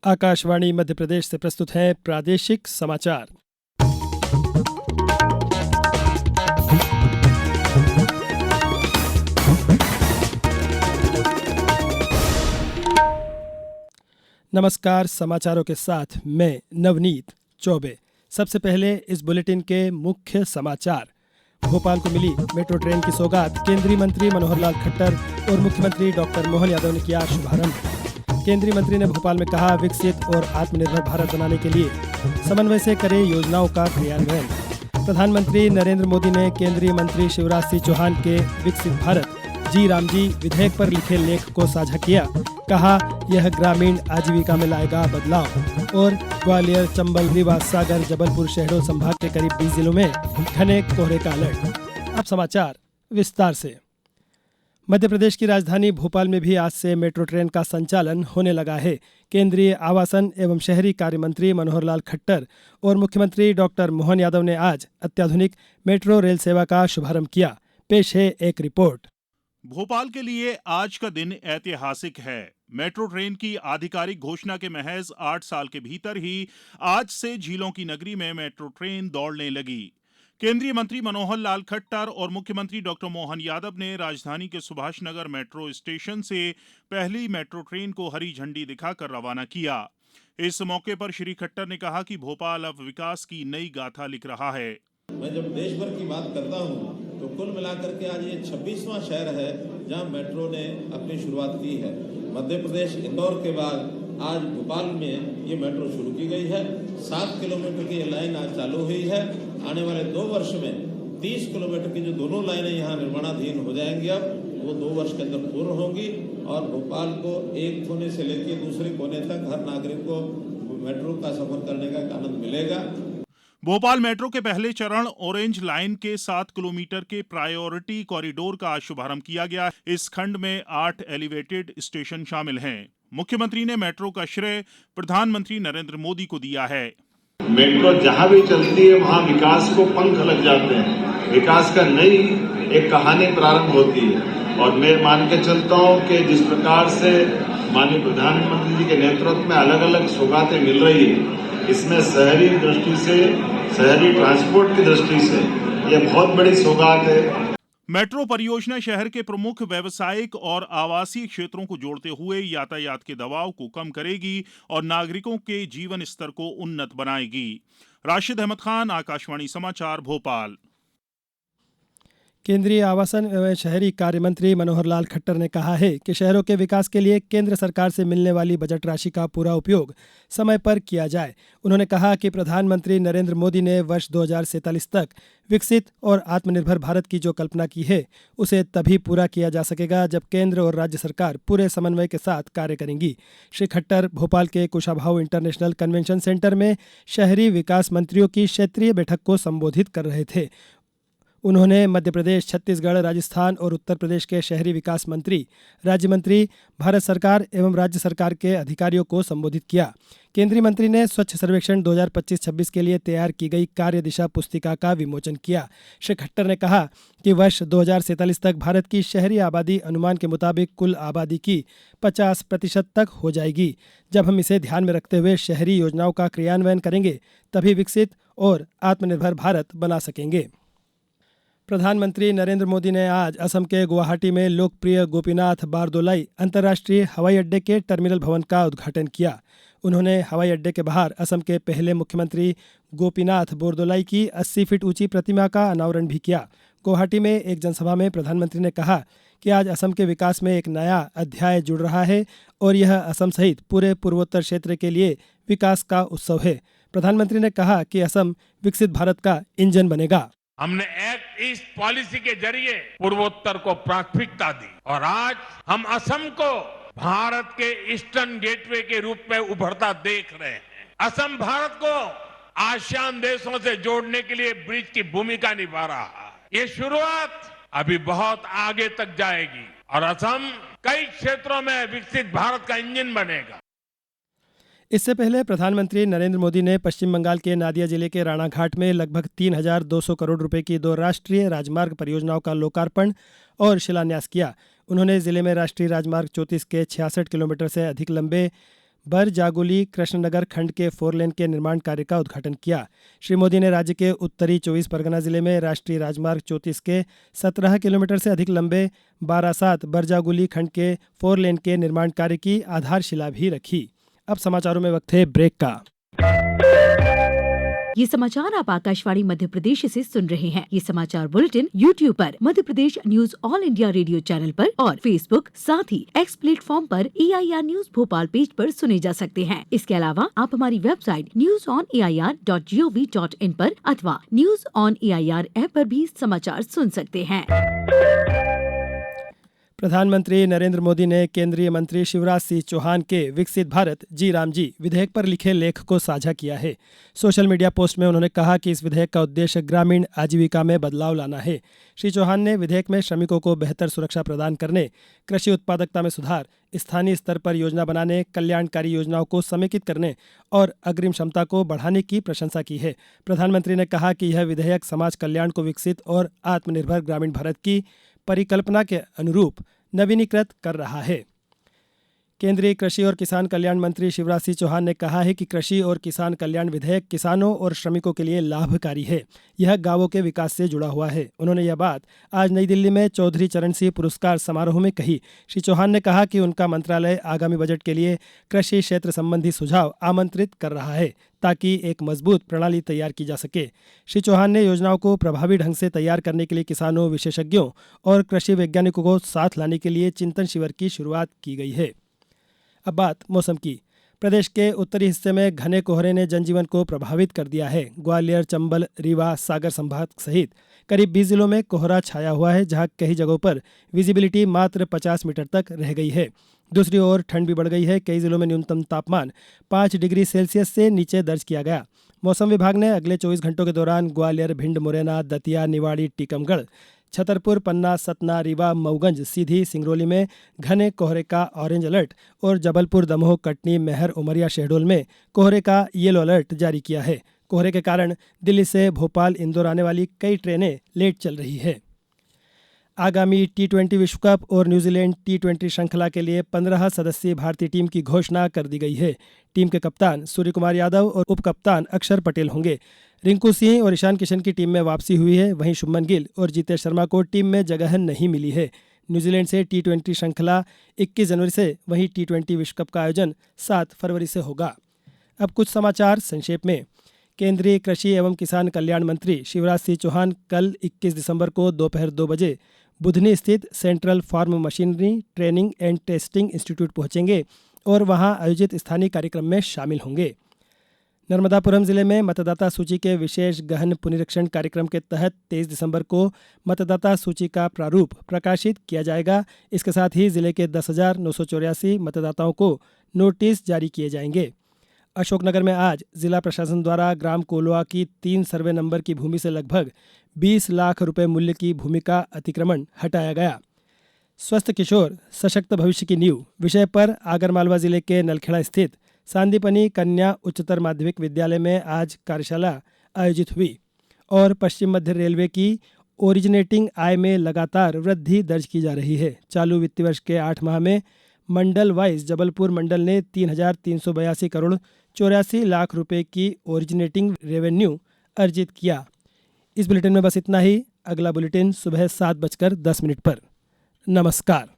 आकाशवाणी मध्य प्रदेश से प्रस्तुत है प्रादेशिक समाचार। नमस्कार, समाचारों के साथ मैं नवनीत चौबे। सबसे पहले इस बुलेटिन के मुख्य समाचार। भोपाल को मिली मेट्रो ट्रेन की सौगात, केंद्रीय मंत्री मनोहर लाल खट्टर और मुख्यमंत्री डॉक्टर मोहन यादव ने किया शुभारंभ। केंद्रीय मंत्री ने भोपाल में कहा, विकसित और आत्मनिर्भर भारत बनाने के लिए समन्वय से करें योजनाओं का क्रियान्वयन। प्रधानमंत्री नरेंद्र मोदी ने केंद्रीय मंत्री शिवराज सिंह चौहान के विकसित भारत जी राम जी विधेयक पर लिखे लेख को साझा किया। कहा, यह ग्रामीण आजीविका में लाएगा बदलाव। और ग्वालियर, चंबल, रीवा, सागर, जबलपुर शहडोल संभाग के करीब 20 जिलों में घने कोहरे का अलर्ट। अब समाचार विस्तार से। मध्य प्रदेश की राजधानी भोपाल में भी आज से मेट्रो ट्रेन का संचालन होने लगा है। केंद्रीय आवासन एवं शहरी कार्य मंत्री मनोहर लाल खट्टर और मुख्यमंत्री डॉक्टर मोहन यादव ने आज अत्याधुनिक मेट्रो रेल सेवा का शुभारंभ किया। पेश है एक रिपोर्ट। भोपाल के लिए आज का दिन ऐतिहासिक है। मेट्रो ट्रेन की आधिकारिक घोषणा के महज 8 साल के भीतर ही आज से झीलों की नगरी में मेट्रो ट्रेन दौड़ने लगी। केंद्रीय मंत्री मनोहर लाल खट्टर और मुख्यमंत्री डॉक्टर मोहन यादव ने राजधानी के सुभाष नगर मेट्रो स्टेशन से पहली मेट्रो ट्रेन को हरी झंडी दिखाकर रवाना किया। इस मौके पर श्री खट्टर ने कहा कि भोपाल अब विकास की नई गाथा लिख रहा है। मैं जब देश भर की बात करता हूं तो कुल मिलाकर के आज ये 26वां शहर है जहां मेट्रो ने अपनी शुरुआत की है। मध्य प्रदेश इंदौर के बाद आज भोपाल में ये मेट्रो शुरू की गई है। 7 किलोमीटर की ये लाइन आज चालू हुई है। आने वाले 2 वर्ष में 30 किलोमीटर की जो दोनों लाइनें यहाँ निर्माणाधीन हो जाएंगी, अब वो 2 वर्ष के अंदर पूर्ण होंगी और भोपाल को एक कोने से लेकर दूसरे कोने तक हर नागरिक को मेट्रो का सफर करने का एक आनंद मिलेगा। भोपाल मेट्रो के पहले चरण ऑरेंज लाइन के 7 किलोमीटर के प्रायोरिटी कॉरिडोर का शुभारंभ किया गया। इस खंड में 8 एलिवेटेड स्टेशन शामिल हैं। मुख्यमंत्री ने मेट्रो का श्रेय प्रधानमंत्री नरेंद्र मोदी को दिया है। मेट्रो जहां भी चलती है वहां विकास को पंख लग जाते हैं, विकास का नई एक कहानी प्रारंभ होती है। और मैं मान के चलता हूं कि जिस प्रकार से माननीय प्रधानमंत्री जी के नेतृत्व में अलग अलग सौगातें मिल रही है, इसमें शहरी दृष्टि से, शहरी ट्रांसपोर्ट की दृष्टि से यह बहुत बड़ी सौगात है। मेट्रो परियोजना शहर के प्रमुख व्यावसायिक और आवासीय क्षेत्रों को जोड़ते हुए यातायात के दबाव को कम करेगी और नागरिकों के जीवन स्तर को उन्नत बनाएगी। राशिद अहमद खान, आकाशवाणी समाचार, भोपाल। केंद्रीय आवासन एवं शहरी कार्य मंत्री मनोहर लाल खट्टर ने कहा है कि शहरों के विकास के लिए केंद्र सरकार से मिलने वाली बजट राशि का पूरा उपयोग समय पर किया जाए। उन्होंने कहा कि प्रधानमंत्री नरेंद्र मोदी ने वर्ष 2047 तक विकसित और आत्मनिर्भर भारत की जो कल्पना की है, उसे तभी पूरा किया जा सकेगा जब केंद्र और राज्य सरकार पूरे समन्वय के साथ कार्य करेंगी। श्री खट्टर भोपाल के कुशाभाऊ इंटरनेशनल कन्वेंशन सेंटर में शहरी विकास मंत्रियों की क्षेत्रीय बैठक को संबोधित कर रहे थे। उन्होंने मध्य प्रदेश, छत्तीसगढ़, राजस्थान और उत्तर प्रदेश के शहरी विकास मंत्री, राज्य मंत्री, भारत सरकार एवं राज्य सरकार के अधिकारियों को संबोधित किया। केंद्रीय मंत्री ने स्वच्छ सर्वेक्षण 2025-26 के लिए तैयार की गई कार्य दिशा पुस्तिका का विमोचन किया। श्री खट्टर ने कहा कि वर्ष 2047 तक भारत की शहरी आबादी अनुमान के मुताबिक कुल आबादी की 50% तक हो जाएगी। जब हम इसे ध्यान में रखते हुए शहरी योजनाओं का क्रियान्वयन करेंगे, तभी विकसित और आत्मनिर्भर भारत बना सकेंगे। प्रधानमंत्री नरेंद्र मोदी ने आज असम के गुवाहाटी में लोकप्रिय गोपीनाथ बारदोलाई अंतर्राष्ट्रीय हवाई अड्डे के टर्मिनल भवन का उद्घाटन किया। उन्होंने हवाई अड्डे के बाहर असम के पहले मुख्यमंत्री गोपीनाथ बोरदोलाई की 80 फीट ऊंची प्रतिमा का अनावरण भी किया। गुवाहाटी में एक जनसभा में प्रधानमंत्री ने कहा कि आज असम के विकास में एक नया अध्याय जुड़ रहा है और यह असम सहित पूरे पूर्वोत्तर क्षेत्र के लिए विकास का उत्सव है। प्रधानमंत्री ने कहा कि असम विकसित भारत का इंजन बनेगा। हमने एक्ट ईस्ट पॉलिसी के जरिए पूर्वोत्तर को प्राथमिकता दी और आज हम असम को भारत के ईस्टर्न गेटवे के रूप में उभरता देख रहे हैं। असम भारत को आसियान देशों से जोड़ने के लिए ब्रिज की भूमिका निभा रहा है। ये शुरुआत अभी बहुत आगे तक जाएगी और असम कई क्षेत्रों में विकसित भारत का इंजन बनेगा। इससे पहले प्रधानमंत्री नरेंद्र मोदी ने पश्चिम बंगाल के नादिया जिले के राणाघाट में लगभग 3,200 करोड़ रुपए की 2 राष्ट्रीय राजमार्ग परियोजनाओं का लोकार्पण और शिलान्यास किया। उन्होंने जिले में राष्ट्रीय राजमार्ग 34 के 66 किलोमीटर से अधिक लंबे बरजागुली कृष्णनगर खंड के 4 लेन के निर्माण कार्य का उद्घाटन किया। श्री मोदी ने राज्य के उत्तरी 24 परगना जिले में राष्ट्रीय राजमार्ग 34 के 17 किलोमीटर से अधिक लंबे बारासात बरजागुली खंड के 4 लेन के निर्माण कार्य की आधारशिला भी रखी। अब समाचारों में वक्त है ब्रेक का। ये समाचार आप आकाशवाणी मध्य प्रदेश से सुन रहे हैं। ये समाचार बुलेटिन YouTube पर Madhya Pradesh news all India radio channel पर और Facebook साथ ही X प्लेटफॉर्म पर AIR न्यूज भोपाल पेज पर सुने जा सकते हैं। इसके अलावा आप हमारी वेबसाइट newsonair.gov.in पर अथवा न्यूज ऑन AIR ऐप पर भी समाचार सुन सकते हैं। प्रधानमंत्री नरेंद्र मोदी ने केंद्रीय मंत्री शिवराज सिंह चौहान के विकसित भारत जी राम जी विधेयक पर लिखे लेख को साझा किया है। सोशल मीडिया पोस्ट में उन्होंने कहा कि इस विधेयक का उद्देश्य ग्रामीण आजीविका में बदलाव लाना है। श्री चौहान ने विधेयक में श्रमिकों को बेहतर सुरक्षा प्रदान करने, कृषि उत्पादकता में सुधार, स्थानीय स्तर पर योजना बनाने, कल्याणकारी योजनाओं को समेकित करने और अग्रिम क्षमता को बढ़ाने की प्रशंसा की है। प्रधानमंत्री ने कहा कि यह विधेयक समाज कल्याण को विकसित और आत्मनिर्भर ग्रामीण भारत की परिकल्पना के अनुरूप नवीनीकृत कर रहा है। केंद्रीय कृषि और किसान कल्याण मंत्री शिवराज सिंह चौहान ने कहा है कि कृषि और किसान कल्याण विधेयक किसानों और श्रमिकों के लिए लाभकारी है। यह गांवों के विकास से जुड़ा हुआ है। उन्होंने यह बात आज नई दिल्ली में चौधरी चरण सिंह पुरस्कार समारोह में कही। श्री चौहान ने कहा कि उनका मंत्रालय आगामी बजट के लिए कृषि क्षेत्र संबंधी सुझाव आमंत्रित कर रहा है ताकि एक मजबूत प्रणाली तैयार की जा सके। श्री चौहान ने योजनाओं को प्रभावी ढंग से तैयार करने के लिए किसानों, विशेषज्ञों और कृषि वैज्ञानिकों को साथ लाने के लिए चिंतन शिविर की शुरुआत की गई है। अब बात मौसम की। प्रदेश के उत्तरी हिस्से में घने कोहरे ने जनजीवन को प्रभावित कर दिया है। ग्वालियर, चंबल, रीवा, सागर संभाग सहित करीब 20 जिलों में कोहरा छाया हुआ है, जहां कई जगहों पर विजिबिलिटी मात्र 50 मीटर तक रह गई है। दूसरी ओर ठंड भी बढ़ गई है। कई जिलों में न्यूनतम तापमान 5 डिग्री सेल्सियस से नीचे दर्ज किया गया। मौसम विभाग ने अगले 24 घंटों के दौरान ग्वालियर, भिंड, मुरैना, दतिया, निवाड़ी, टीकमगढ़, छतरपुर, पन्ना, सतना, रीवा, मऊगंज, सीधी, सिंगरौली में घने कोहरे का ऑरेंज अलर्ट और जबलपुर, दमोह, कटनी, मैहर, उमरिया, शहडोल में कोहरे का येलो अलर्ट जारी किया है। कोहरे के कारण दिल्ली से भोपाल, इंदौर आने वाली कई ट्रेनें लेट चल रही है। आगामी T20 विश्व कप और न्यूजीलैंड T20 श्रृंखला के लिए 15 सदस्यीय भारतीय टीम की घोषणा कर दी गई है। टीम के कप्तान सूर्य कुमार यादव और उप कप्तान अक्षर पटेल होंगे। रिंकू सिंह और ईशान किशन की टीम में वापसी हुई है। वहीं शुभमन गिल और जीतेश शर्मा को टीम में जगह नहीं मिली है। न्यूजीलैंड से T20 श्रृंखला 21 जनवरी से, वहीं T20 विश्व कप का आयोजन 7 फरवरी से होगा। अब कुछ समाचार संक्षेप में। केंद्रीय कृषि एवं किसान कल्याण मंत्री शिवराज सिंह चौहान कल 21 दिसंबर को दोपहर 2 बजे बुधनी स्थित central farm machinery training and testing institute पहुंचेंगे और वहां आयोजित स्थानीय कार्यक्रम में शामिल होंगे। नर्मदापुरम जिले में मतदाता सूची के विशेष गहन पुनरीक्षण कार्यक्रम के तहत 23 दिसंबर को मतदाता सूची का प्रारूप प्रकाशित किया जाएगा। इसके साथ ही जिले के 10,984 मतदाताओं को नोटिस जारी किए जाएंगे। अशोकनगर में आज जिला प्रशासन द्वारा ग्राम कोलोआ की 3 सर्वे नंबर की भूमि से लगभग 20 लाख रुपए मूल्य की भूमि का अतिक्रमण हटाया गया। स्वस्थ किशोर सशक्त भविष्य की नींव विषय पर आगरमालवा जिले के नलखेड़ा स्थित सांदीपनी कन्या उच्चतर माध्यमिक विद्यालय में आज कार्यशाला आयोजित हुई और पश्चिम मध्य रेलवे की ओरिजिनेटिंग आय में लगातार वृद्धि दर्ज की जा रही है। चालू वित्तीय वर्ष के 8 माह में मंडल वाइज जबलपुर मंडल ने 3,382 करोड़ 84 लाख रुपए की ओरिजिनेटिंग रेवेन्यू अर्जित किया। इस बुलेटिन में बस इतना ही। अगला बुलेटिन सुबह 7:10 पर। नमस्कार।